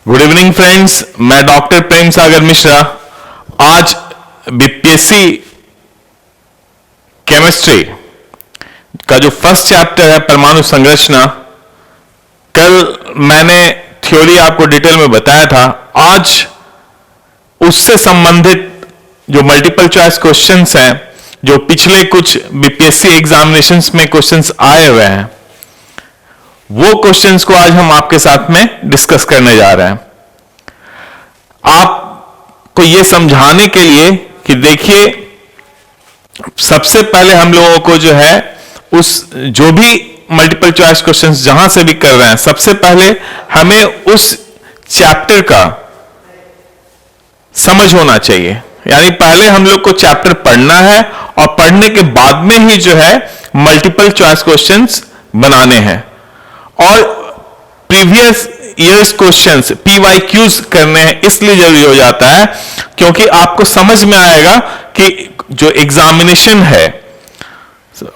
Good evening friends, मैं doctor Prem Sagar Mishra. आज BPSC chemistry का जो फर्स्ट चैप्टर है परमाणु संरचना, कल मैंने थ्योरी आपको डिटेल में बताया था। आज उससे संबंधित जो मल्टीपल चॉइस क्वेश्चंस हैं, जो पिछले कुछ बीपीएससी एग्जामिनेशंस में क्वेश्चंस आए हुए हैं, वो क्वेश्चंस को आज हम आपके साथ में डिस्कस करने जा रहे हैं। आपको ये समझाने के लिए कि देखिए, सबसे पहले हम लोगों को जो है उस जो भी मल्टीपल चॉइस क्वेश्चंस जहां से भी कर रहे हैं, सबसे पहले हमें उस चैप्टर का समझ होना चाहिए। यानी पहले हम लोग को चैप्टर पढ़ना है और पढ़ने के बाद में ही जो है मल्टीपल चॉइस क्वेश्चंस बनाने हैं और प्रीवियस ईयर्स क्वेश्चंस पीवाईक्यूज करने हैं। इसलिए जरूरी हो जाता है क्योंकि आपको समझ में आएगा कि जो एग्जामिनेशन है,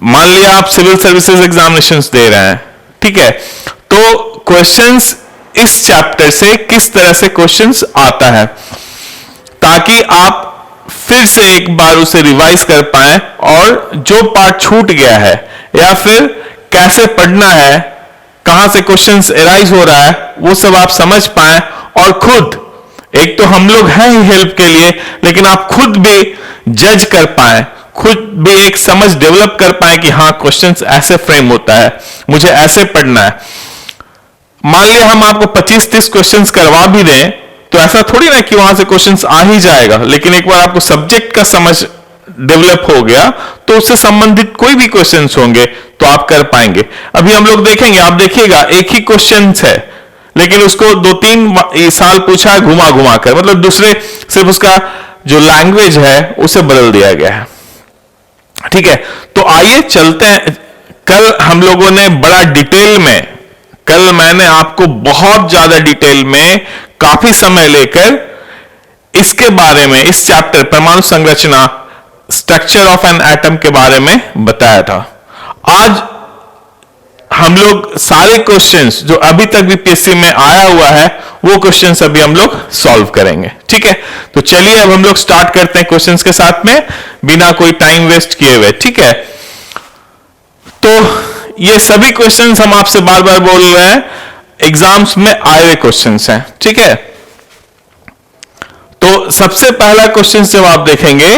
मान लिया आप सिविल सर्विसेज एग्जामिनेशंस दे रहे हैं, ठीक है, तो क्वेश्चंस इस चैप्टर से किस तरह से क्वेश्चंस आता है, ताकि आप फिर से एक बार उसे रिवाइज कर पाए और जो पार्ट छूट गया है या फिर कैसे पढ़ना है, कहां से क्वेश्चंस एराइज हो रहा है, वो सब आप समझ पाए और खुद, एक तो हम लोग हैं ही हेल्प के लिए, लेकिन आप खुद भी जज कर पाए, खुद भी एक समझ डेवलप कर पाए कि हाँ, क्वेश्चंस ऐसे फ्रेम होता है, मुझे ऐसे पढ़ना है। मान लिया हम आपको 25-30 क्वेश्चंस करवा भी दें, तो ऐसा थोड़ी ना कि वहां से क्वेश्चंस आ ही जाएगा, लेकिन एक बार आपको सब्जेक्ट का समझ डेवलप हो गया तो उससे संबंधित कोई भी क्वेश्चंस होंगे तो आप कर पाएंगे। अभी हम लोग देखेंगे, आप देखिएगा एक ही क्वेश्चन है, लेकिन उसको 2-3 साल पूछा है घुमा घुमा कर, मतलब दूसरे सिर्फ उसका जो लैंग्वेज है उसे बदल दिया गया है। ठीक है, तो आइए चलते हैं। कल हम लोगों ने बड़ा डिटेल में, कल मैंने आपको बहुत ज्यादा डिटेल में काफी समय लेकर इसके बारे में, इस चैप्टर परमाणु संरचना, स्ट्रक्चर ऑफ एन एटम के बारे में बताया था। आज हम लोग सारे क्वेश्चंस जो अभी तक बीपीएससी में आया हुआ है वो क्वेश्चंस अभी हम लोग सॉल्व करेंगे। ठीक है, तो चलिए अब हम लोग स्टार्ट करते हैं क्वेश्चंस के साथ में, बिना कोई टाइम वेस्ट किए हुए। ठीक है, तो ये सभी क्वेश्चंस हम आपसे बार बार बोल रहे हैं, एग्जाम्स में आए हुए क्वेश्चंस हैं। ठीक है, तो सबसे पहला क्वेश्चन जब आप देखेंगे,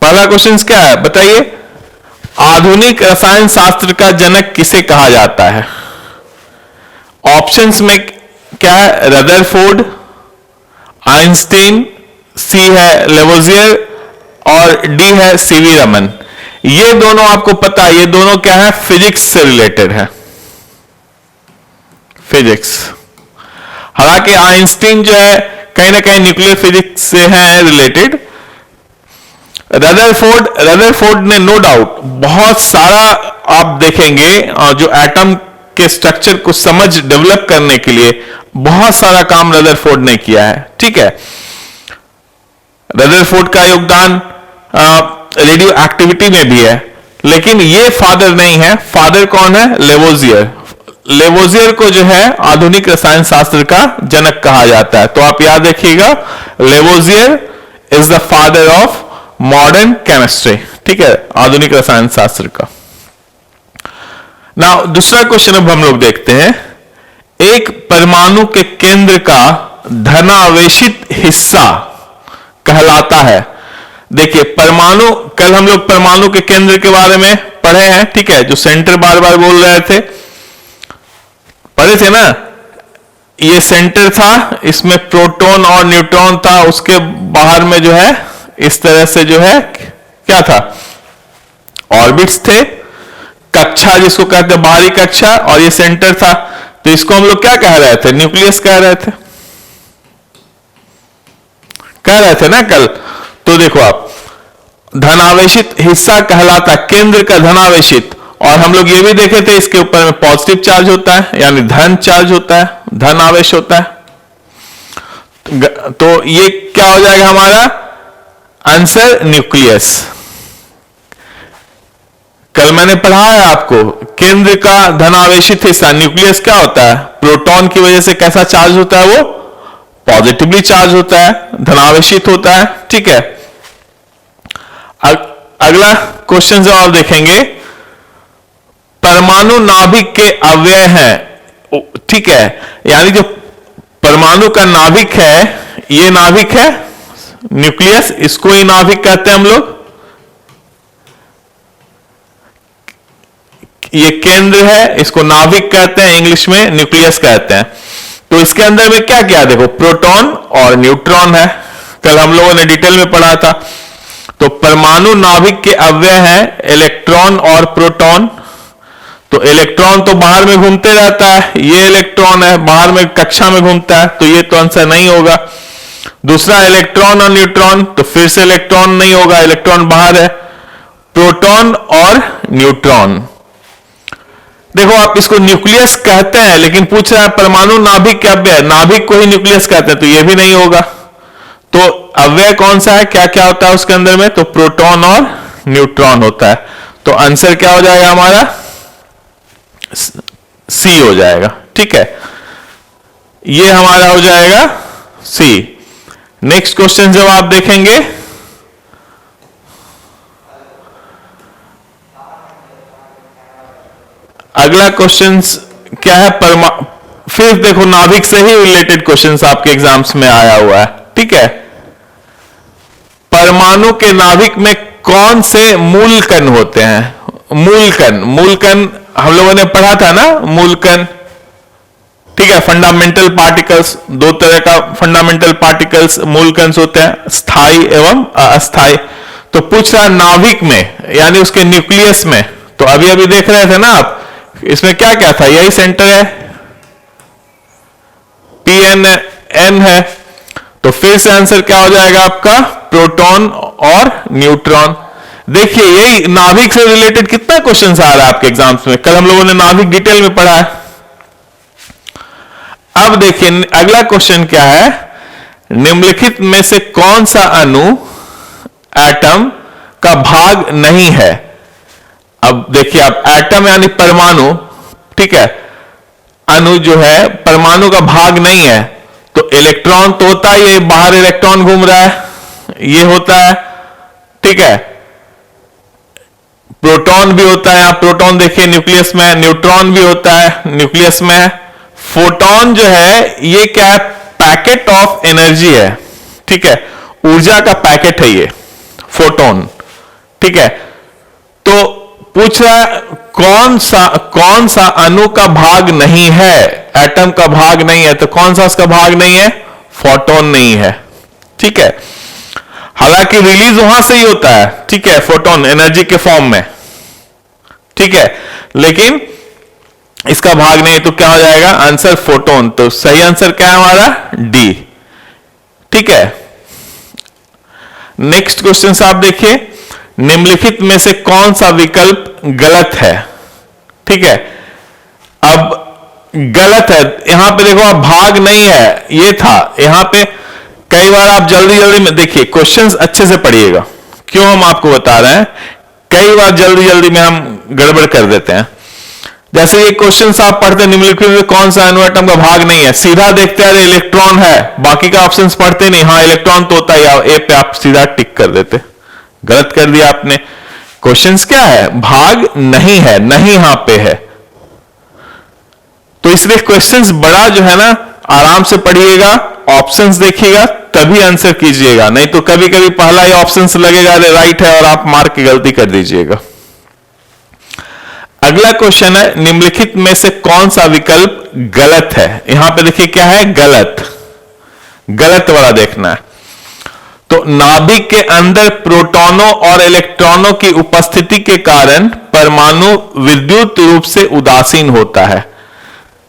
पहला क्वेश्चन क्या है बताइए, आधुनिक रसायन शास्त्र का जनक किसे कहा जाता है? ऑप्शंस में क्या है? रदरफोर्ड, आइंस्टीन, सी है लेवोजियर और डी है सीवी रमन। ये दोनों आपको पता है, ये दोनों क्या है? फिजिक्स से रिलेटेड है, फिजिक्स। हालांकि आइंस्टीन जो है कहीं ना कहीं न्यूक्लियर फिजिक्स से है रिलेटेड। रदरफोर्ड ने नो डाउट बहुत सारा, आप देखेंगे जो एटम के स्ट्रक्चर को समझ डेवलप करने के लिए बहुत सारा काम रदरफोर्ड ने किया है। ठीक है, रदरफोर्ड का योगदान रेडियो एक्टिविटी में भी है, लेकिन ये फादर नहीं है। फादर कौन है? लेवोजियर। लेवोजियर को जो है आधुनिक रसायन शास्त्र का जनक कहा जाता है। तो आप याद रखिएगा, Lavoisier is the father of modern chemistry. ठीक है, आधुनिक रसायन शास्त्र का। नाउ दूसरा क्वेश्चन अब हम लोग देखते हैं, एक परमाणु के केंद्र का धनावेशित हिस्सा कहलाता है। देखिए परमाणु, कल हम लोग परमाणु के केंद्र के बारे में पढ़े हैं। ठीक है, जो सेंटर बार बार बोल रहे थे, पढ़े थे ना, ये सेंटर था, इसमें प्रोटॉन और न्यूट्रॉन था, उसके बाहर में जो है इस तरह से जो है क्या था? ऑर्बिट्स थे, कक्षा जिसको कहते हैं बाहरी कक्षा, और ये सेंटर था। तो इसको हम लोग क्या कह रहे थे? न्यूक्लियस कह रहे थे, कह रहे थे ना कल। तो देखो आप, धनावेशित हिस्सा कहलाता, केंद्र का धनावेशित। और हम लोग ये भी देखे थे, इसके ऊपर में पॉजिटिव चार्ज होता है, यानी धन चार्ज होता है, धन आवेश होता है। तो ये क्या हो जाएगा हमारा आंसर? न्यूक्लियस। कल मैंने पढ़ाया आपको, केंद्र का धनावेशित हिस्सा न्यूक्लियस क्या होता है? प्रोटॉन की वजह से कैसा चार्ज होता है? वो पॉजिटिवली चार्ज होता है, धनावेशित होता है। ठीक है, अगला क्वेश्चन जवाब देखेंगे। परमाणु नाभिक के अव्यय हैं, ठीक है, यानी जो परमाणु का नाभिक है, ये नाभिक है न्यूक्लियस, इसको ही नाभिक कहते हैं हम लोग। ये केंद्र है, इसको नाभिक कहते हैं, इंग्लिश में न्यूक्लियस कहते हैं। तो इसके अंदर में क्या क्या देखो, प्रोटॉन और न्यूट्रॉन है, कल हम लोगों ने डिटेल में पढ़ा था। तो परमाणु नाभिक के अव्यय हैं इलेक्ट्रॉन और प्रोटॉन। तो इलेक्ट्रॉन तो बाहर में घूमते रहता है, ये इलेक्ट्रॉन है बाहर में कक्षा में घूमता है, तो ये तो आंसर नहीं होगा। दूसरा इलेक्ट्रॉन और न्यूट्रॉन, तो फिर से इलेक्ट्रॉन नहीं होगा, इलेक्ट्रॉन बाहर है। प्रोटॉन और न्यूट्रॉन, देखो आप इसको न्यूक्लियस कहते हैं, लेकिन पूछ रहा है परमाणु नाभिक के अव्यय, नाभिक को ही न्यूक्लियस कहते हैं, तो ये भी नहीं होगा। तो अव्यय कौन सा है, क्या क्या होता है उसके अंदर में? तो प्रोटॉन और न्यूट्रॉन होता है। तो आंसर क्या हो जाएगा हमारा? सी हो जाएगा। ठीक है, ये हमारा हो जाएगा सी। नेक्स्ट क्वेश्चन जब आप देखेंगे, अगला क्वेश्चन क्या है? फिर देखो नाभिक से ही रिलेटेड क्वेश्चंस आपके एग्जाम्स में आया हुआ है। ठीक है, परमाणु के नाभिक में कौन से मूल कण होते हैं? मूल कण हम लोगों ने पढ़ा था ना, मूल कण। ठीक है, फंडामेंटल पार्टिकल्स, दो तरह का फंडामेंटल पार्टिकल्स मूल कण होते हैं, स्थायी एवं अस्थायी। तो पूछ रहा नाभिक में, यानी उसके न्यूक्लियस में। तो अभी अभी देख रहे थे ना आप, इसमें क्या क्या था? यही सेंटर है, PN है। तो फिर से आंसर क्या हो जाएगा आपका? प्रोटॉन और न्यूट्रॉन। देखिए यही नाभिक से रिलेटेड कितना क्वेश्चन आ रहा है आपके एग्जाम्स में, कल हम लोगों ने नाभिक डिटेल में पढ़ा है। अब देखिए अगला क्वेश्चन क्या है? निम्नलिखित में से कौन सा अणु एटम का भाग नहीं है? अब देखिए आप, एटम यानी परमाणु, ठीक है, अणु जो है परमाणु का भाग नहीं है। तो इलेक्ट्रॉन तो होता ही है, बाहर इलेक्ट्रॉन घूम रहा है, ये होता है। ठीक है, प्रोटॉन भी होता है, आप प्रोटॉन देखिए न्यूक्लियस में, न्यूट्रॉन भी होता है न्यूक्लियस में। फोटॉन जो है ये क्या है? पैकेट ऑफ एनर्जी है। ठीक है, ऊर्जा का पैकेट है ये फोटोन। ठीक है, तो पूछ रहा है कौन सा अणु का भाग नहीं है? एटम का भाग नहीं है, तो कौन सा उसका भाग नहीं है? फोटोन नहीं है। ठीक है, हालांकि रिलीज वहां से ही होता है, ठीक है, फोटोन एनर्जी के फॉर्म में। ठीक है, लेकिन इसका भाग नहीं, तो क्या हो जाएगा आंसर? फोटोन। तो सही आंसर क्या है हमारा? डी। ठीक है, नेक्स्ट क्वेश्चन आप देखिए, निम्नलिखित में से कौन सा विकल्प गलत है? ठीक है, अब गलत है, यहां पे देखो आप, भाग नहीं है, ये था यहां पे। कई बार आप जल्दी जल्दी में देखिए, क्वेश्चंस अच्छे से पढ़िएगा, क्यों हम आपको बता रहे हैं, कई बार जल्दी जल्दी में हम गड़बड़ कर देते हैं। जैसे ये क्वेश्चन आप पढ़ते हैं, निम्नलिखित में कौन सा अणु एटम का भाग नहीं है, सीधा देखते हैं इलेक्ट्रॉन है, बाकी का ऑप्शंस पढ़ते नहीं, हाँ इलेक्ट्रॉन तो होता है, ए पे आप सीधा टिक कर देते, गलत कर दिया आपने। क्वेश्चंस क्या है? भाग नहीं है, नहीं यहां पे है। तो इसलिए क्वेश्चंस बड़ा जो है ना, आराम से पढ़िएगा, ऑप्शंस देखिएगा, तभी आंसर कीजिएगा, नहीं तो कभी कभी पहला ही ऑप्शंस लगेगा राइट है और आप मार्क की गलती कर दीजिएगा। अगला क्वेश्चन है, निम्नलिखित में से कौन सा विकल्प गलत है? यहां पे देखिए क्या है? गलत। गलत वाला देखना है। तो नाभिक के अंदर प्रोटॉनों और इलेक्ट्रॉनों की उपस्थिति के कारण परमाणु विद्युत रूप से उदासीन होता है।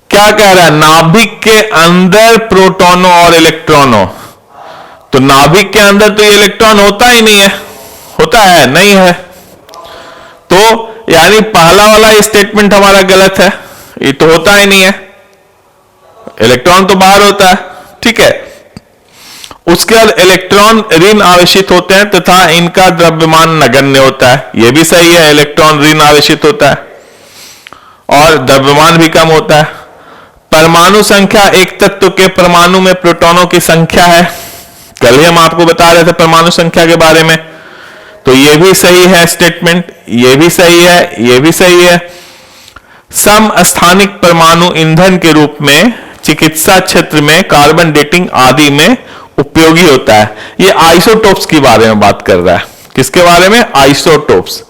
क्या कह रहा है? नाभिक के अंदर प्रोटॉनों और इलेक्ट्रॉनों, तो नाभिक के अंदर तो ये इलेक्ट्रॉन होता ही नहीं है, होता है? नहीं है। तो यानी पहला वाला स्टेटमेंट हमारा गलत है, ये तो होता ही नहीं है, इलेक्ट्रॉन तो बाहर होता है। ठीक है, उसके बाद इलेक्ट्रॉन ऋण आवेशित होते हैं तथा इनका द्रव्यमान नगण्य होता है, यह भी सही है, इलेक्ट्रॉन ऋण आवेशित होता है और द्रव्यमान भी कम होता है। परमाणु संख्या एक तत्व के परमाणु में प्रोटॉनों की संख्या है। कल ही हम आपको बता रहे थे परमाणु संख्या के बारे में, तो ये भी सही है स्टेटमेंट, ये भी सही है, ये भी सही है। समस्थानिक परमाणु ईंधन के रूप में चिकित्सा क्षेत्र में कार्बन डेटिंग आदि में उपयोगी होता है। ये आइसोटोप्स के बारे में बात कर रहा है। किसके बारे में? आइसोटोप्स।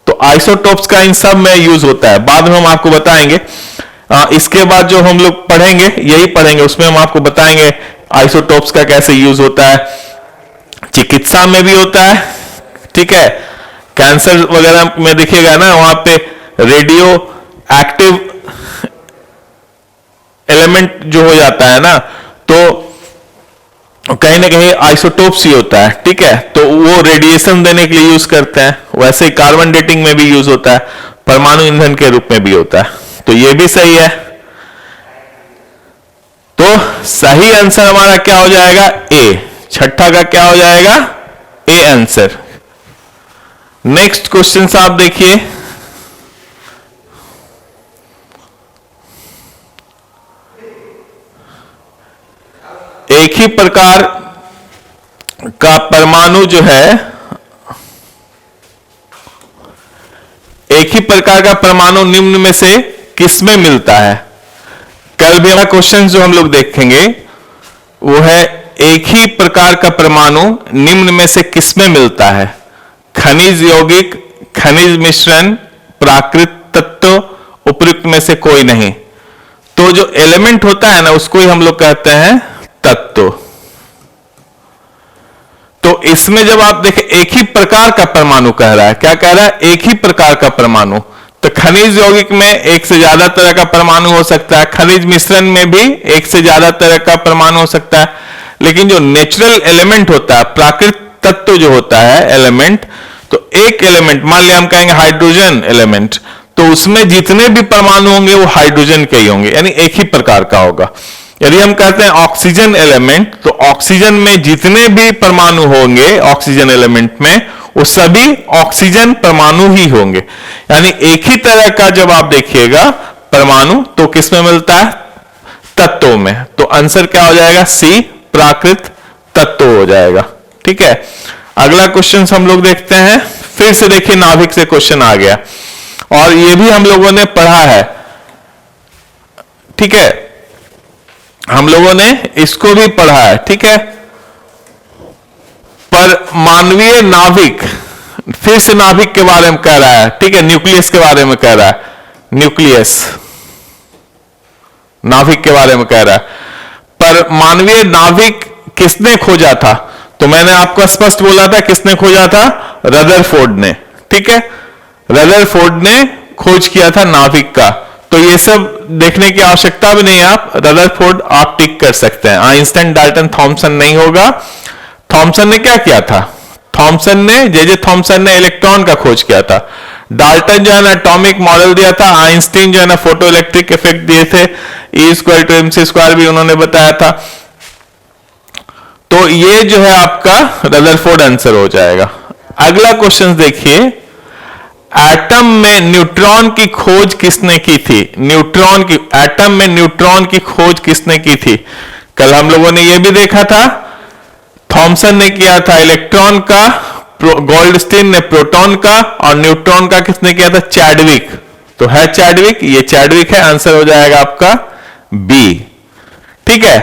तो आइसोटोप्स का इन सब में यूज होता है, बाद में हम आपको बताएंगे। इसके बाद जो हम लोग पढ़ेंगे यही पढ़ेंगे, उसमें हम आपको बताएंगे आइसोटोप्स का कैसे यूज होता है। चिकित्सा में भी होता है, ठीक है। कैंसर वगैरह में देखिएगा ना, वहां पे रेडियो एक्टिव एलिमेंट जो हो जाता है ना, तो कहीं ना कहीं आइसोटोप्स ही होता है, ठीक है। तो वो रेडिएशन देने के लिए यूज करते हैं। वैसे ही कार्बन डेटिंग में भी यूज होता है, परमाणु ईंधन के रूप में भी होता है। तो ये भी सही है। तो सही आंसर हमारा क्या हो जाएगा? ए। छठा का क्या हो जाएगा? A answer. नेक्स्ट क्वेश्चन आप देखिए, एक ही प्रकार का परमाणु जो है, एक ही प्रकार का परमाणु निम्न में से किसमें मिलता है? कल भी हमारा क्वेश्चन जो हम लोग देखेंगे वो है एक ही प्रकार का परमाणु निम्न में से किसमें मिलता है? खनिज यौगिक, खनिज मिश्रण, प्राकृत तत्व, उपयुक्त में से कोई नहीं। तो जो एलिमेंट होता है ना, उसको ही हम लोग कहते हैं तत्व। तो इसमें जब आप देखें एक ही प्रकार का परमाणु कह रहा है, क्या कह रहा है? एक ही प्रकार का परमाणु। तो खनिज यौगिक में एक से ज्यादा तरह का परमाणु हो सकता है, खनिज मिश्रण में भी एक से ज्यादा तरह का परमाणु हो सकता है। लेकिन जो नेचुरल एलिमेंट होता है, प्राकृतिक तत्व जो होता है एलिमेंट, तो एक एलिमेंट मान लिया हम कहेंगे हाइड्रोजन एलिमेंट, तो उसमें जितने भी परमाणु होंगे वो हाइड्रोजन के ही होंगे, यानी एक ही प्रकार का होगा। यदि हम कहते हैं ऑक्सीजन एलिमेंट, तो ऑक्सीजन में जितने भी परमाणु होंगे ऑक्सीजन एलिमेंट में, वो सभी ऑक्सीजन परमाणु ही होंगे। यानी एक ही तरह का जब आप देखिएगा परमाणु, तो किसमें मिलता है? तत्वों में। तो आंसर क्या हो जाएगा? सी, प्राकृत तत्व हो जाएगा, ठीक है। अगला क्वेश्चन हम लोग देखते हैं। फिर से देखिए, नाभिक से क्वेश्चन आ गया, और ये भी हम लोगों ने पढ़ा है, ठीक है। हम लोगों ने इसको भी पढ़ा है, ठीक है। पर मानवीय नाभिक, फिर से नाभिक के बारे में कह रहा है, ठीक है। न्यूक्लियस के बारे में कह रहा है, न्यूक्लियस नाभिक के बारे में कह रहा है। पर मानवीय नाभिक किसने खोजा था? तो मैंने आपको स्पष्ट बोला था किसने खोजा था? रदरफोर्ड ने, ठीक है। रदरफोर्ड ने खोज किया था नाभिक का। तो ये सब देखने की आवश्यकता भी नहीं है, आप रदरफोर्ड आप टिक कर सकते हैं। आइंस्टाइन, डाल्टन, थॉमसन नहीं होगा। थॉमसन ने क्या किया था? थॉमसन ने, जे थॉमसन ने इलेक्ट्रॉन का खोज किया था। डाल्टन जो है ना एटॉमिक मॉडल दिया था। आइंस्टीन जो है ना फोटो इलेक्ट्रिक इफेक्ट दिए थे, E=mc² भी उन्होंने बताया था। तो ये जो है आपका रदरफोर्ड आंसर हो जाएगा। अगला क्वेश्चन देखिए, एटम में न्यूट्रॉन की खोज किसने की थी? न्यूट्रॉन की, एटम में न्यूट्रॉन की खोज किसने की थी? कल हम लोगों ने यह भी देखा था, थॉमसन ने किया था इलेक्ट्रॉन का, गोल्डस्टीन ने प्रोटॉन का, और न्यूट्रॉन का किसने किया था? चैडविक। तो है चैडविक, ये चैडविक है। आंसर हो जाएगा आपका बी, ठीक है।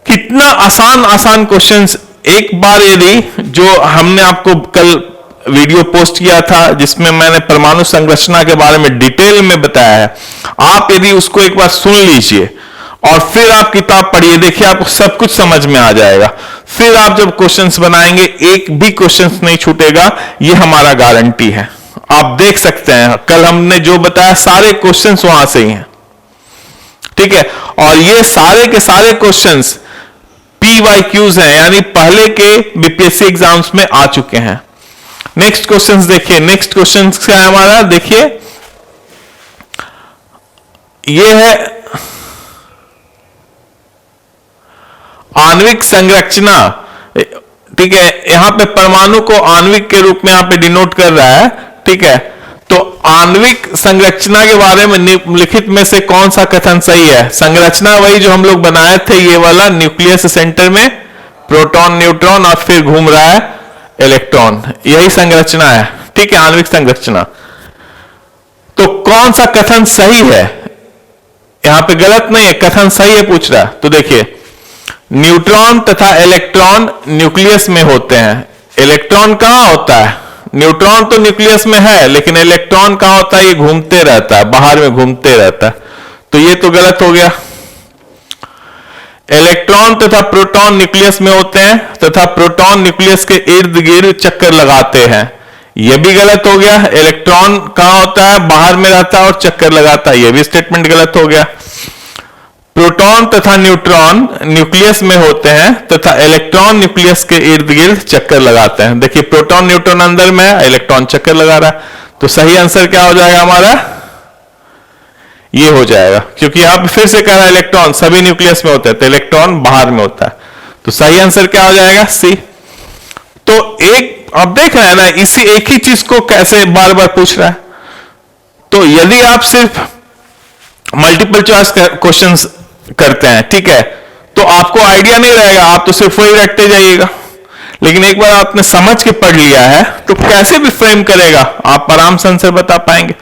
कितना आसान आसान क्वेश्चंस। एक बार यदि जो हमने आपको कल वीडियो पोस्ट किया था जिसमें मैंने परमाणु संरचना के बारे में डिटेल में बताया है, आप यदि उसको एक बार सुन लीजिए और फिर आप किताब पढ़िए, देखिए आपको सब कुछ समझ में आ जाएगा। फिर आप जब क्वेश्चंस बनाएंगे एक भी क्वेश्चंस नहीं छूटेगा, ये हमारा गारंटी है। आप देख सकते हैं कल हमने जो बताया सारे क्वेश्चंस वहां से ही हैं, ठीक है। और ये सारे के सारे क्वेश्चंस PYQs हैं, यानी पहले के बीपीएससी एग्जाम्स में आ चुके हैं। नेक्स्ट क्वेश्चंस देखिए, नेक्स्ट क्वेश्चन क्या है हमारा? देखिए ये है आणविक संरचना, ठीक है। यहां पे परमाणु को आणविक के रूप में यहां पे डिनोट कर रहा है, ठीक है। तो आणविक संरचना के बारे में निम्नलिखित में से कौन सा कथन सही है? संरचना वही जो हम लोग बनाए थे, ये वाला, न्यूक्लियस सेंटर में प्रोटॉन न्यूट्रॉन और फिर घूम रहा है इलेक्ट्रॉन, यही संरचना है, ठीक है, आणविक संरचना। तो कौन सा कथन सही है? यहां पे गलत नहीं है, कथन सही है पूछ रहा है। तो देखिए, न्यूट्रॉन तथा इलेक्ट्रॉन न्यूक्लियस में होते हैं। इलेक्ट्रॉन कहां होता है? न्यूट्रॉन तो न्यूक्लियस में है, लेकिन इलेक्ट्रॉन कहां होता है? ये घूमते रहता है, बाहर में घूमते रहता है, तो ये तो गलत हो गया। इलेक्ट्रॉन तथा प्रोटॉन न्यूक्लियस में होते हैं तथा प्रोटॉन न्यूक्लियस के इर्द गिर्द चक्कर लगाते हैं, यह भी गलत हो गया। इलेक्ट्रॉन कहां होता है? बाहर में रहता है और चक्कर लगाता है, यह भी स्टेटमेंट गलत हो गया। प्रोटॉन तथा न्यूट्रॉन न्यूक्लियस में होते हैं तथा इलेक्ट्रॉन न्यूक्लियस के इर्द गिर्द चक्कर लगाते हैं। देखिए, प्रोटॉन न्यूट्रॉन अंदर में है, इलेक्ट्रॉन चक्कर लगा रहा है, तो सही आंसर क्या हो जाएगा हमारा? ये हो जाएगा, क्योंकि यहां पे फिर से कह रहा है इलेक्ट्रॉन सभी न्यूक्लियस में होता है, तो इलेक्ट्रॉन बाहर में होता है, तो सही आंसर क्या हो जाएगा? सी। तो एक अब देख रहे हैं ना, इसी एक ही चीज को कैसे बार बार पूछ रहा है। तो यदि आप सिर्फ मल्टीपल चॉइस क्वेश्चंस करते हैं, ठीक है, तो आपको आइडिया नहीं रहेगा, आप तो सिर्फ वही रटते जाइएगा। लेकिन एक बार आपने समझ के पढ़ लिया है तो कैसे भी फ्रेम करेगा आप आराम से आंसर बता पाएंगे।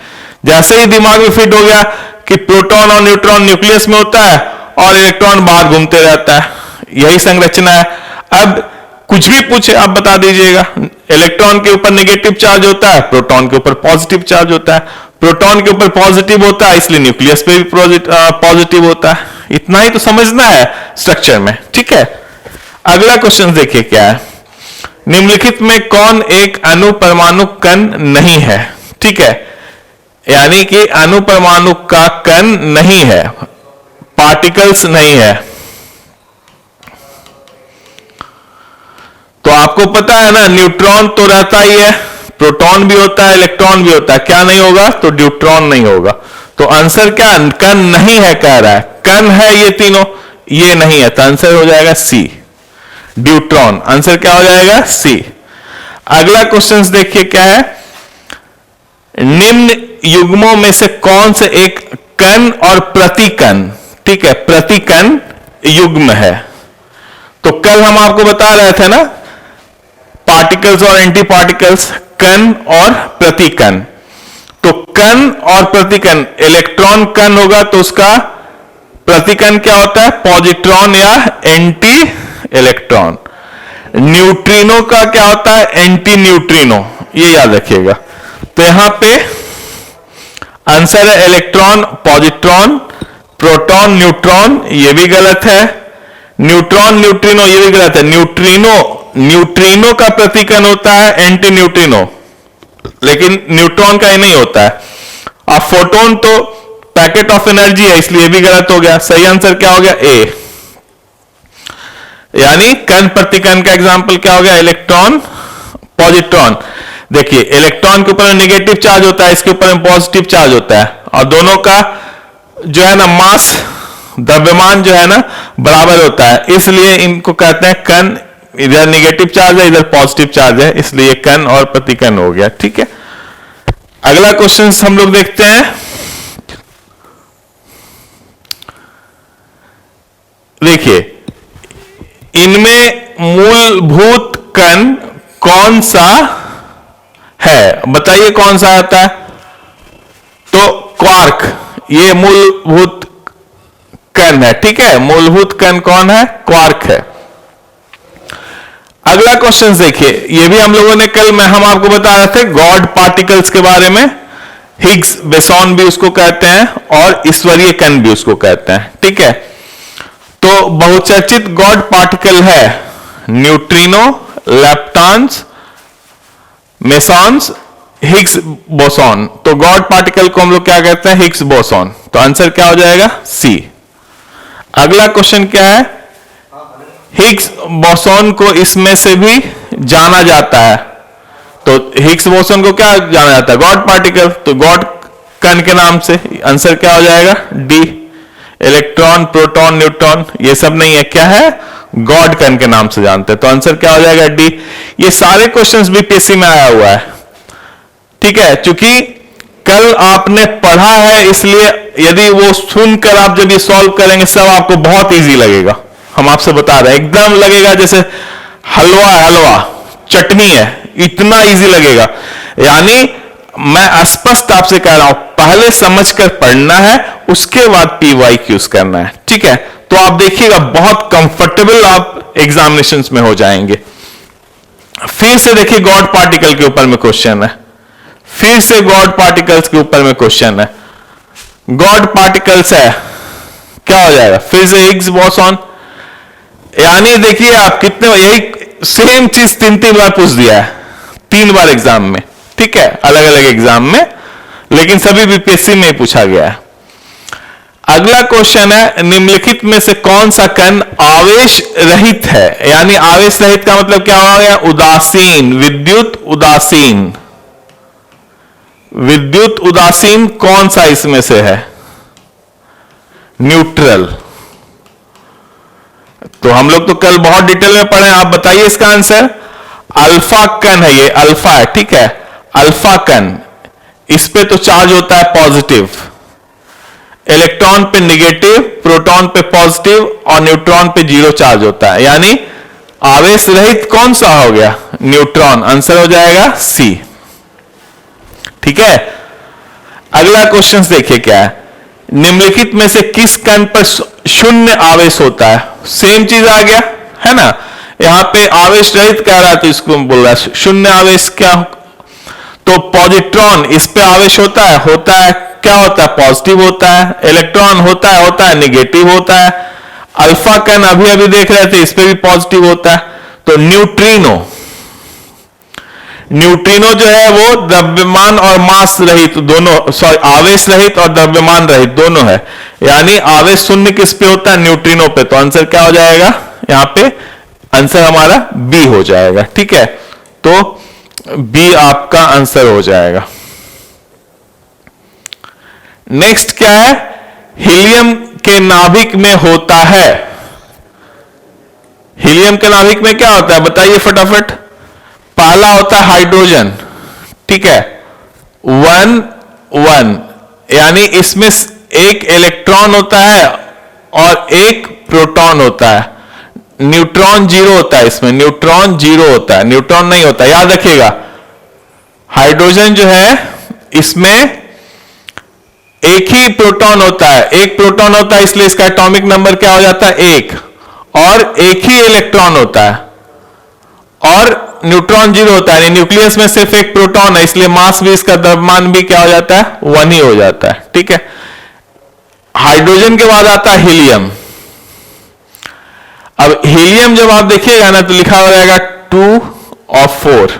जैसे ही दिमाग में फिट हो गया कि प्रोटॉन और न्यूट्रॉन न्यूक्लियस में होता है और इलेक्ट्रॉन बाहर घूमते रहता है, यही संरचना है। अब कुछ भी पूछे आप बता दीजिएगा। इलेक्ट्रॉन के ऊपर नेगेटिव चार्ज होता है, प्रोटॉन के ऊपर पॉजिटिव चार्ज होता है, प्रोटॉन के ऊपर पॉजिटिव होता है इसलिए न्यूक्लियस पे भी पॉजिटिव होता है। इतना ही तो समझना है स्ट्रक्चर में, ठीक है। अगला क्वेश्चन देखिए क्या है। निम्नलिखित में कौन एक अणु परमाणु कण नहीं है? ठीक है, यानी कि अणु परमाणु का कण नहीं है, पार्टिकल्स नहीं है। तो आपको पता है ना, न्यूट्रॉन तो रहता ही है, प्रोटॉन भी होता है, इलेक्ट्रॉन भी होता है, क्या नहीं होगा? तो ड्यूट्रॉन नहीं होगा। तो आंसर क्या? कण नहीं है कह रहा है, कण है ये तीनों, ये नहीं है, तो आंसर हो जाएगा सी, ड्यूट्रॉन। आंसर क्या हो जाएगा? सी। अगला क्वेश्चन देखिए क्या है। निम्न युग्मों में से कौन से एक कण और प्रतिकण, ठीक है, प्रतिकण युग्म है? तो कल हम आपको बता रहे थे ना, पार्टिकल्स और एंटी पार्टिकल्स, कण और प्रतिकण। तो कण और प्रतिकण, इलेक्ट्रॉन कण होगा तो उसका प्रतिकण क्या होता है? पॉजिट्रॉन या एंटी इलेक्ट्रॉन। न्यूट्रिनो का क्या होता है? एंटी न्यूट्रिनो, ये याद रखिएगा। तो यहां पे आंसर है इलेक्ट्रॉन पॉजिट्रॉन, प्रोटॉन न्यूट्रॉन, ये भी गलत है। न्यूट्रॉन न्यूट्रिनो, ये भी गलत है। न्यूट्रिनो का प्रतिकण होता है एंटी न्यूट्रिनो, लेकिन न्यूट्रॉन का ही नहीं होता है। अब फोटोन तो पैकेट ऑफ एनर्जी है, इसलिए भी गलत हो गया। सही आंसर क्या हो गया? ए, यानी कण प्रतिकण का एग्जांपल क्या हो गया? Electron positron. देखिए, इलेक्ट्रॉन के ऊपर नेगेटिव चार्ज होता है, इसके ऊपर पॉजिटिव चार्ज होता है, और दोनों का जो है ना मास, द्रव्यमान जो है ना बराबर होता है, इसलिए इनको कहते हैं कण। इधर नेगेटिव चार्ज है, इधर पॉजिटिव चार्ज है, इसलिए कण और प्रतिकण हो गया, ठीक है। अगला क्वेश्चन हम लोग देखते हैं। देखिए, इनमें मूलभूत कण कौन सा है? बताइए कौन सा आता है? तो क्वार्क, ये मूलभूत कण है, ठीक है। मूलभूत कण कौन है? क्वार्क है। अगला क्वेश्चन देखिए, ये भी हम लोगों ने कल में हम आपको बता रहे थे गॉड पार्टिकल्स के बारे में। हिग्स बोसॉन भी उसको कहते हैं और ईश्वरीय कण भी उसको कहते हैं, ठीक है। तो बहुचर्चित गॉड पार्टिकल है न्यूट्रिनो, लेप्टॉन्स, मेसॉन्स, हिग्स बोसॉन। तो गॉड पार्टिकल को हम लोग क्या कहते हैं? Higgs boson. तो आंसर क्या हो जाएगा? सी। अगला क्वेश्चन क्या है? हिग्स बोसॉन को इसमें से भी जाना जाता है। तो हिग्स बोसॉन को क्या जाना जाता है? गॉड पार्टिकल, तो गॉड कण के नाम से। आंसर क्या हो जाएगा? डी। इलेक्ट्रॉन, प्रोटॉन, न्यूट्रॉन ये सब नहीं है, क्या है? गॉड कण के नाम से जानते हैं। तो आंसर क्या हो जाएगा? डी। ये सारे क्वेश्चंस बीपीएससी में आया हुआ है, ठीक है। क्योंकि कल आपने पढ़ा है, इसलिए यदि वो सुनकर आप जब ये सॉल्व करेंगे सब आपको बहुत इजी लगेगा। हम आपसे बता रहे हैं, एकदम लगेगा जैसे हलवा हलवा चटनी है, इतना इजी लगेगा। यानी मैं स्पष्ट आपसे कह रहा हूं, पहले समझकर पढ़ना है, उसके बाद PYQs करना है, ठीक है। तो आप देखिएगा बहुत कंफर्टेबल आप एग्जामिनेशंस में हो जाएंगे। फिर से देखिए गॉड पार्टिकल के ऊपर में क्वेश्चन है, फिर से गॉड पार्टिकल्स के ऊपर में क्वेश्चन है। गॉड पार्टिकल्स है, क्या हो जाएगा, फिर से हिग्स बोसॉन। यानी देखिए आप कितने, यही सेम चीज तीन बार पूछ दिया है, 3 बार एग्जाम में, ठीक है, अलग अलग एग्जाम में, लेकिन सभी BPSC में ही पूछा गया है। अगला क्वेश्चन है, निम्नलिखित में से कौन सा कण आवेश रहित है। यानी आवेश रहित का मतलब क्या हो गया, उदासीन, विद्युत उदासीन। विद्युत उदासीन कौन सा इसमें से है, न्यूट्रल। तो हम लोग तो कल बहुत डिटेल में पढ़े, आप बताइए इसका आंसर। अल्फा कण है, ये अल्फा है, ठीक है, अल्फा कण, इस पे तो चार्ज होता है पॉजिटिव, इलेक्ट्रॉन पे निगेटिव, प्रोटॉन पे पॉजिटिव और न्यूट्रॉन पे 0 चार्ज होता है। यानी आवेश रहित कौन सा हो गया, न्यूट्रॉन। आंसर हो जाएगा C, ठीक है। अगला क्वेश्चन देखिए क्या है, निम्नलिखित में से किस कण पर शून्य आवेश होता है। सेम चीज आ गया है ना, यहां पे आवेश रहित कह रहा है तो इसको बोल रहा है शून्य आवेश। क्या, तो पॉजिट्रॉन, इस पे आवेश होता है क्या होता है, पॉजिटिव होता है। इलेक्ट्रॉन होता है निगेटिव होता है। अल्फा कण अभी अभी देख रहे थे, इस पे भी पॉजिटिव होता है। तो न्यूट्रिनो, न्यूट्रिनो जो है वो द्रव्यमान और मास रहित दोनों, सॉरी आवेश रहित और द्रव्यमान रहित दोनों है। यानी आवेश शून्य किस पे होता है, न्यूट्रिनो पे। तो आंसर क्या हो जाएगा, यहां पे आंसर हमारा B हो जाएगा, ठीक है। तो B आपका आंसर हो जाएगा। नेक्स्ट क्या है, हीलियम के नाभिक में होता है। हीलियम के नाभिक में क्या होता है बताइए फटाफट। पहला होता है हाइड्रोजन, ठीक है, 1 1, यानी इसमें एक इलेक्ट्रॉन होता है और एक प्रोटॉन होता है। न्यूट्रॉन 0 होता है, इसमें न्यूट्रॉन 0 होता है, न्यूट्रॉन नहीं होता, याद रखिएगा। हाइड्रोजन जो है इसमें एक ही प्रोटॉन होता है, एक प्रोटॉन होता है, इसलिए इसका एटॉमिक नंबर क्या हो जाता है 1, और एक ही इलेक्ट्रॉन होता है, और न्यूट्रॉन 0 होता है। न्यूक्लियस में सिर्फ एक प्रोटॉन है, इसलिए मास भी, इसका द्रव्यमान भी क्या हो जाता है, 1 ही हो जाता है, ठीक है। हाइड्रोजन के बाद आता है हीलियम। अब हीलियम जब आप देखिएगा ना तो लिखा हो जाएगा 2 और 4,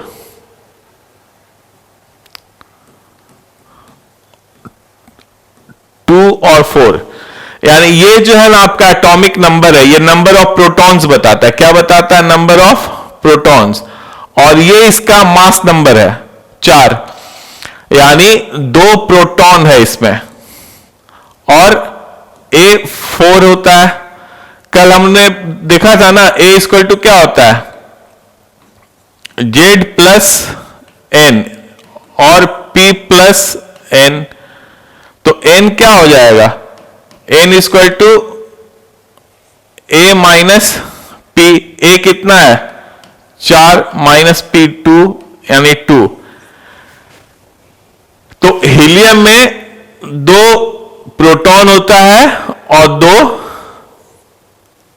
2 और 4, यानी ये जो है ना आपका एटॉमिक नंबर है, ये नंबर ऑफ प्रोटॉन्स बताता है। क्या बताता है, नंबर ऑफ प्रोटॉन्स। और ये इसका मास नंबर है 4, यानी 2 प्रोटॉन है इसमें, और A 4 होता है। कल हमने देखा था ना, A इक्वल टू क्या होता है, Z प्लस N और P प्लस N। तो N क्या हो जाएगा, N equal to A minus P। A कितना है 4 माइनस P 2, यानी 2। तो हीलियम में 2 प्रोटॉन होता है और 2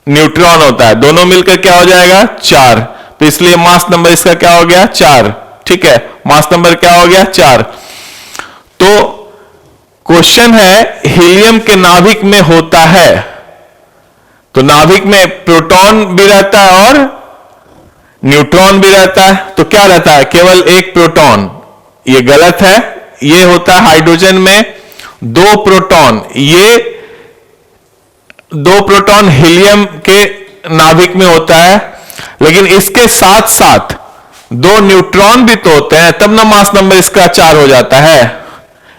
न्यूट्रॉन होता है, दोनों मिलकर क्या हो जाएगा 4। तो इसलिए मास नंबर इसका क्या हो गया 4, ठीक है, मास नंबर क्या हो गया 4। तो क्वेश्चन है हीलियम के नाभिक में होता है, तो नाभिक में प्रोटॉन भी रहता है और न्यूट्रॉन भी रहता है। तो क्या रहता है, केवल एक प्रोटॉन, ये गलत है। ये होता है हाइड्रोजन में 2 प्रोटॉन, ये 2 प्रोटॉन हीलियम के नाभिक में होता है, लेकिन इसके साथ साथ 2 न्यूट्रॉन भी तो होते हैं, तब ना मास नंबर इसका 4 हो जाता है।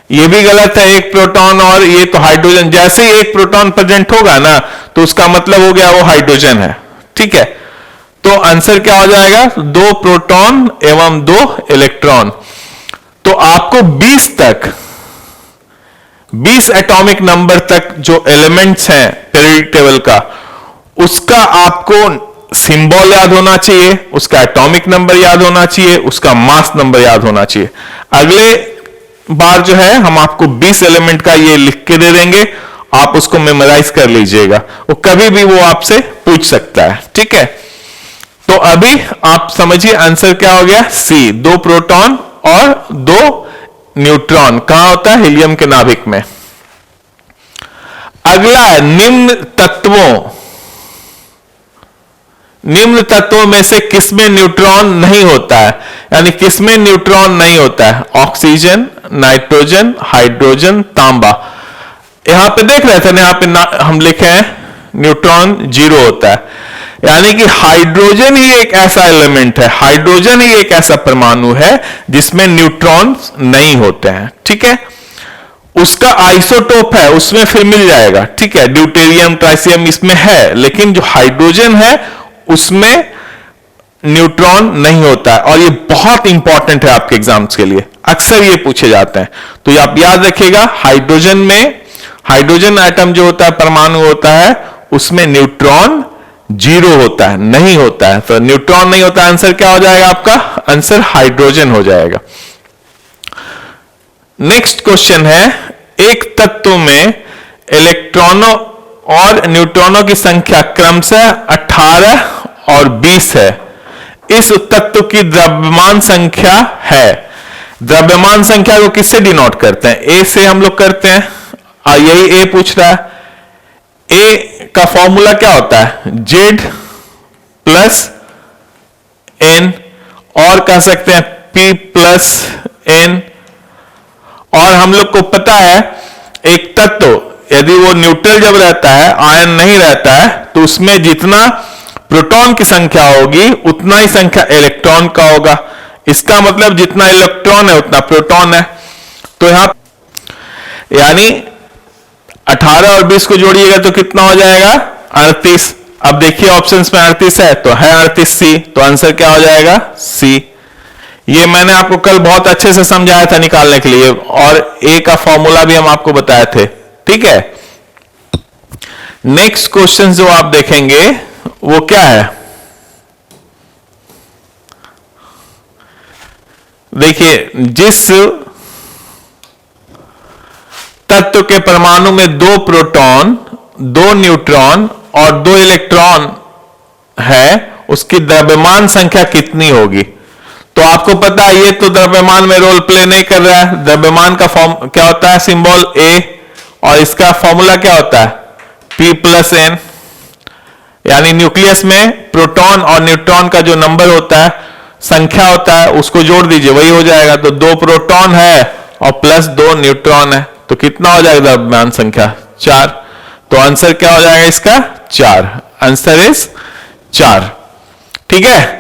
ये भी गलत है, एक प्रोटॉन और ये तो हाइड्रोजन, जैसे ही एक प्रोटॉन प्रेजेंट होगा ना तो उसका मतलब हो गया वो हाइड्रोजन है, ठीक है। तो आंसर क्या हो जाएगा, 2 प्रोटॉन एवं 2 इलेक्ट्रॉन। तो आपको 20 तक 20 एटॉमिक नंबर तक जो एलिमेंट्स हैं पीरियोडिक टेबल का, उसका आपको सिंबल याद होना चाहिए, उसका एटॉमिक नंबर याद होना चाहिए, उसका मास नंबर याद होना चाहिए। अगले बार जो है हम आपको 20 एलिमेंट का ये लिख के दे देंगे, आप उसको मेमोराइज कर लीजिएगा, वो कभी भी वो आपसे पूछ सकता है, ठीक है। तो अभी आप समझिए आंसर क्या हो गया, सी, 2 प्रोटॉन और 2 न्यूट्रॉन। कहां होता है, हीलियम के नाभिक में। अगला है निम्न तत्वों में से किसमें न्यूट्रॉन नहीं होता है, यानी किसमें न्यूट्रॉन नहीं होता है, ऑक्सीजन, नाइट्रोजन, हाइड्रोजन, तांबा। यहां पे देख रहे थे ना, यहां पे हम लिखे हैं न्यूट्रॉन 0 होता है, यानी कि हाइड्रोजन ही एक ऐसा एलिमेंट है, हाइड्रोजन ही एक ऐसा परमाणु है जिसमें न्यूट्रॉन्स नहीं होते हैं, ठीक है। उसका आइसोटोप है, उसमें फिर मिल जाएगा, ठीक है, ड्यूटेरियम, ट्राइसियम इसमें है, लेकिन जो हाइड्रोजन है उसमें न्यूट्रॉन नहीं होता है। और ये बहुत इंपॉर्टेंट है आपके एग्जाम्स के लिए, अक्सर ये पूछे जाते हैं, तो ये आप याद रखिएगा। हाइड्रोजन में, हाइड्रोजन एटम जो होता है, परमाणु होता है, उसमें न्यूट्रॉन 0 होता है, नहीं होता है। तो न्यूट्रॉन नहीं होता, आंसर क्या हो जाएगा आपका, आंसर हाइड्रोजन हो जाएगा। नेक्स्ट क्वेश्चन है, एक तत्व में इलेक्ट्रॉनों और न्यूट्रॉनों की संख्या क्रमशः 18 और 20 है। इस तत्व की द्रव्यमान संख्या है। द्रव्यमान संख्या को किससे डिनोट करते हैं, ए से हम लोग करते हैं, यही ए पूछ रहा है। ए का फॉर्मूला क्या होता है, जेड प्लस एन, और कह सकते हैं पी प्लस एन। और हम लोग को पता है एक तत्व यदि वो न्यूट्रल जब रहता है, आयन नहीं रहता है, तो उसमें जितना प्रोटॉन की संख्या होगी उतना ही संख्या इलेक्ट्रॉन का होगा। इसका मतलब जितना इलेक्ट्रॉन है उतना प्रोटॉन है। तो यहां यानी 18 और 20 को जोड़िएगा तो कितना हो जाएगा, 38। अब देखिए ऑप्शंस में 38 है, तो है 38 सी, तो आंसर क्या हो जाएगा, सी। ये मैंने आपको कल बहुत अच्छे से समझाया था निकालने के लिए, और ए का फॉर्मूला भी हम आपको बताए थे, ठीक है। नेक्स्ट क्वेश्चन जो आप देखेंगे वो क्या है, देखिए, जिस तत्व के परमाणु में 2 प्रोटॉन, 2 न्यूट्रॉन और 2 इलेक्ट्रॉन है, उसकी द्रव्यमान संख्या कितनी होगी। तो आपको पता है ये तो द्रव्यमान में रोल प्ले नहीं कर रहा है। द्रव्यमान का फॉर्म क्या होता है, सिंबल ए, और इसका फॉर्मूला क्या होता है, P प्लस एन। यानी न्यूक्लियस में प्रोटॉन और न्यूट्रॉन का जो नंबर होता है, संख्या होता है, उसको जोड़ दीजिए, वही हो जाएगा। तो 2 प्रोटॉन है और प्लस 2 न्यूट्रॉन है, तो कितना हो जाएगा द्रव्यमान संख्या, 4। तो आंसर क्या हो जाएगा इसका, 4। आंसर इज 4, ठीक है।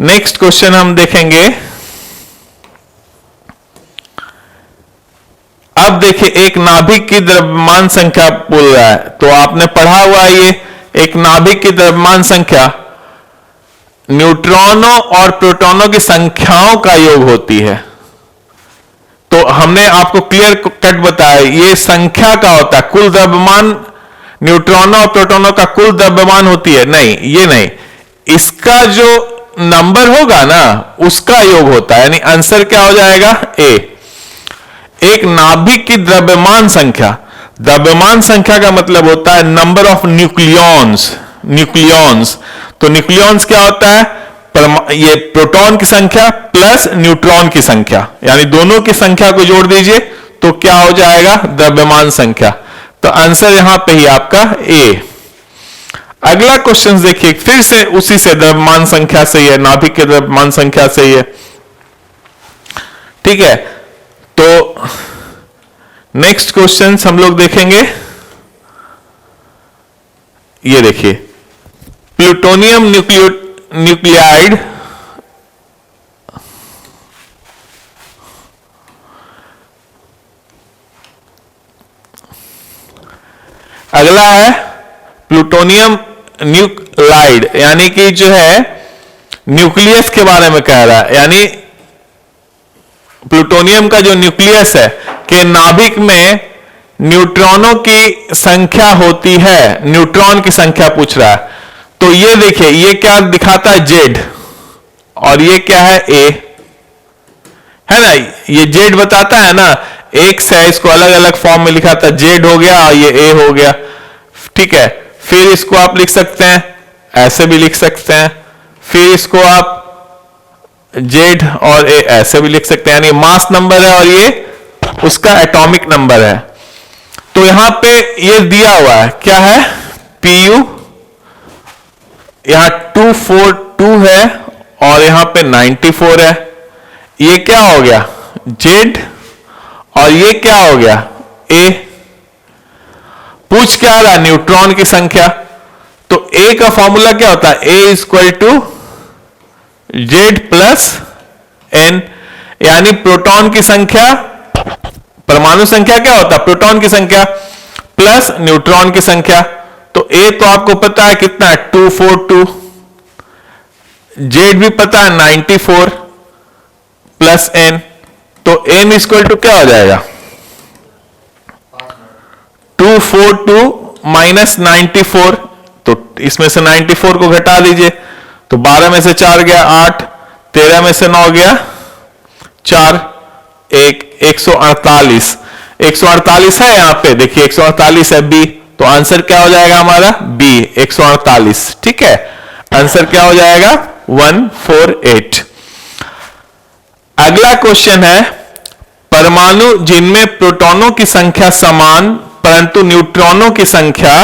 नेक्स्ट क्वेश्चन हम देखेंगे। अब देखिए, एक नाभिक की द्रव्यमान संख्या बोल रहा है, तो आपने पढ़ा हुआ है ये, एक नाभिक की द्रव्यमान संख्या न्यूट्रॉनों और प्रोटॉनों की संख्याओं का योग होती है। तो हमने आपको क्लियर कट बताया, ये संख्या का होता है, कुल द्रव्यमान न्यूट्रॉनों और प्रोटॉनों का कुल द्रव्यमान होती है, नहीं, ये नहीं, इसका जो नंबर होगा ना उसका योग होता है। यानी आंसर क्या हो जाएगा, ए। एक नाभिक की द्रव्यमान संख्या, द्रव्यमान संख्या का मतलब होता है नंबर ऑफ न्यूक्लियॉन्स। न्यूक्लियॉन्स, तो न्यूक्लियॉन्स क्या होता है, ये प्रोटॉन की संख्या प्लस न्यूट्रॉन की संख्या, यानी दोनों की संख्या को जोड़ दीजिए तो क्या हो जाएगा, द्रव्यमान संख्या। तो आंसर यहां पे ही आपका ए। अगला क्वेश्चन देखिए, फिर से उसी से द्रव्यमान संख्या से ही है, नाभिक के द्रव्यमान संख्या से ही है, ठीक है। तो नेक्स्ट क्वेश्चन हम लोग देखेंगे, ये देखिए, प्लूटोनियम न्यूक्लियाइड अगला है प्लूटोनियम न्यूक्लाइड, यानी कि जो है न्यूक्लियस के बारे में कह रहा है। यानी प्लूटोनियम का जो न्यूक्लियस है के नाभिक में न्यूट्रॉनों की संख्या होती है, न्यूट्रॉन की संख्या पूछ रहा है, तो ये देखिए ये क्या दिखाता है Z, और ये क्या है A, है ना, ये Z बताता है ना, X है, इसको अलग अलग फॉर्म में लिखा था, Z हो गया और ये A हो गया, ठीक है। फिर इसको आप लिख सकते हैं, ऐसे भी लिख सकते हैं, फिर इसको आप Z और A ऐसे भी लिख सकते हैं, यानी मास नंबर है और ये उसका एटॉमिक नंबर है। तो यहां पे ये दिया हुआ है, क्या है, Pu, यहां 242 है और यहां पे 94 है, ये क्या हो गया Z, और ये क्या हो गया A। पूछ क्या रहा, न्यूट्रॉन की संख्या, तो A का फॉर्मूला क्या होता है, A equal to Z plus N, यानी प्रोटॉन की संख्या, परमाणु संख्या क्या होता है, प्रोटॉन की संख्या प्लस न्यूट्रॉन की संख्या। तो A तो आपको पता है कितना है 242, Z भी पता है 94 प्लस N, तो N इक्वल टू क्या हो जाएगा 242 माइनस 94, तो इसमें से 94 को घटा दीजिए, तो 12 में से 4 गया 8, 13 में से 9 गया 4, 148, 148 है यहां पे, देखिए 148 है B, तो आंसर क्या हो जाएगा हमारा B 148, ठीक है, आंसर क्या हो जाएगा 148। अगला क्वेश्चन है, परमाणु जिनमें प्रोटॉनों की संख्या समान परंतु न्यूट्रॉनों की संख्या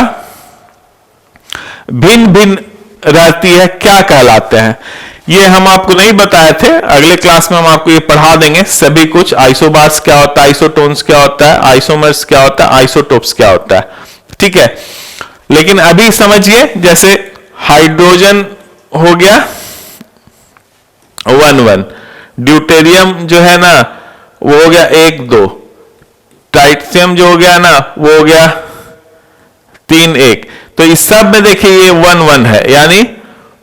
भिन्न भिन्न रहती है क्या कहलाते हैं। ये हम आपको नहीं बताए थे, अगले क्लास में हम आपको ये पढ़ा देंगे सभी कुछ, आइसोबार्स क्या होता है, आइसोटोन्स क्या होता है, आइसोमर्स क्या होता है, आइसोटोप्स क्या होता है, ठीक है। लेकिन अभी समझिए, जैसे हाइड्रोजन हो गया 1 ड्यूटेरियम जो है ना वो हो गया 1 2, ट्राइटियम जो हो गया ना वो हो गया 3 1, तो इस सब में देखिए ये 1 1 है, यानी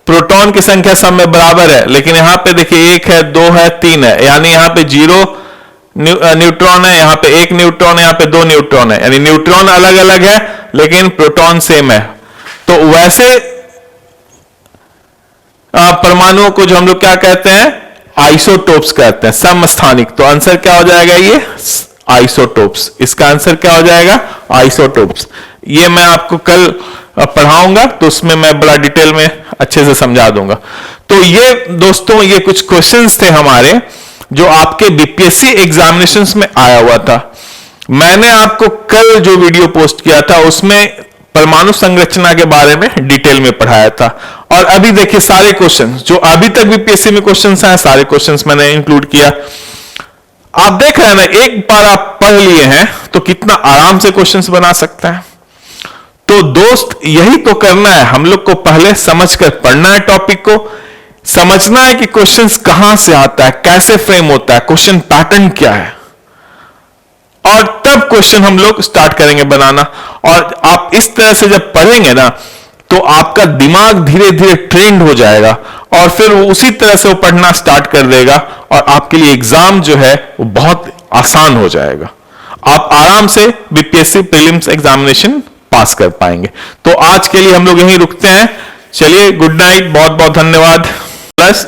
प्रोटॉन की संख्या सब में बराबर है, लेकिन यहां पे देखिए 1 है 2 है 3 है, यानी यहां पे 0 न्यूट्रॉन है, यहां पे 1 न्यूट्रॉन है, यहां पे 2 न्यूट्रॉन है, यानी न्यूट्रॉन अलग अलग है लेकिन प्रोटॉन सेम है। तो वैसे परमाणुओं को जो हम लोग क्या कहते हैं, आइसोटोप्स कहते हैं, समस्थानिक। तो आंसर क्या हो जाएगा ये आइसोटोप्स, इसका आंसर क्या हो जाएगा आइसोटोप्स। ये मैं आपको कल पढ़ाऊंगा तो उसमें मैं बड़ा डिटेल में अच्छे से समझा दूंगा। तो ये दोस्तों ये कुछ क्वेश्चंस थे हमारे जो आपके बीपीएससी एग्जामिनेशंस में आया हुआ था। मैंने आपको कल जो वीडियो पोस्ट किया था उसमें परमाणु संरचना के बारे में डिटेल में पढ़ाया था, और अभी देखिए सारे क्वेश्चंस जो अभी तक बीपीएससी में क्वेश्चंस आए सारे क्वेश्चंस मैंने इंक्लूड किया। आप देख रहे हैं ना, एक बार आप पढ़ लिए हैं तो कितना आराम से क्वेश्चंस बना सकते हैं। तो दोस्त यही तो करना है, हम लोग को पहले समझकर पढ़ना है, टॉपिक को समझना है कि क्वेश्चंस कहां से आता है, कैसे फ्रेम होता है, क्वेश्चन पैटर्न क्या है, और तब क्वेश्चन हम लोग स्टार्ट करेंगे बनाना। और आप इस तरह से जब पढ़ेंगे ना तो आपका दिमाग धीरे धीरे ट्रेंड हो जाएगा और फिर वो उसी तरह से वो पढ़ना स्टार्ट कर देगा और आपके लिए एग्जाम जो है वो बहुत आसान हो जाएगा। आप आराम से बीपीएससी प्रीलिम्स एग्जामिनेशन पास कर पाएंगे। तो आज के लिए हम लोग यहीं रुकते हैं। चलिए, गुड नाइट, बहुत बहुत धन्यवाद। प्लस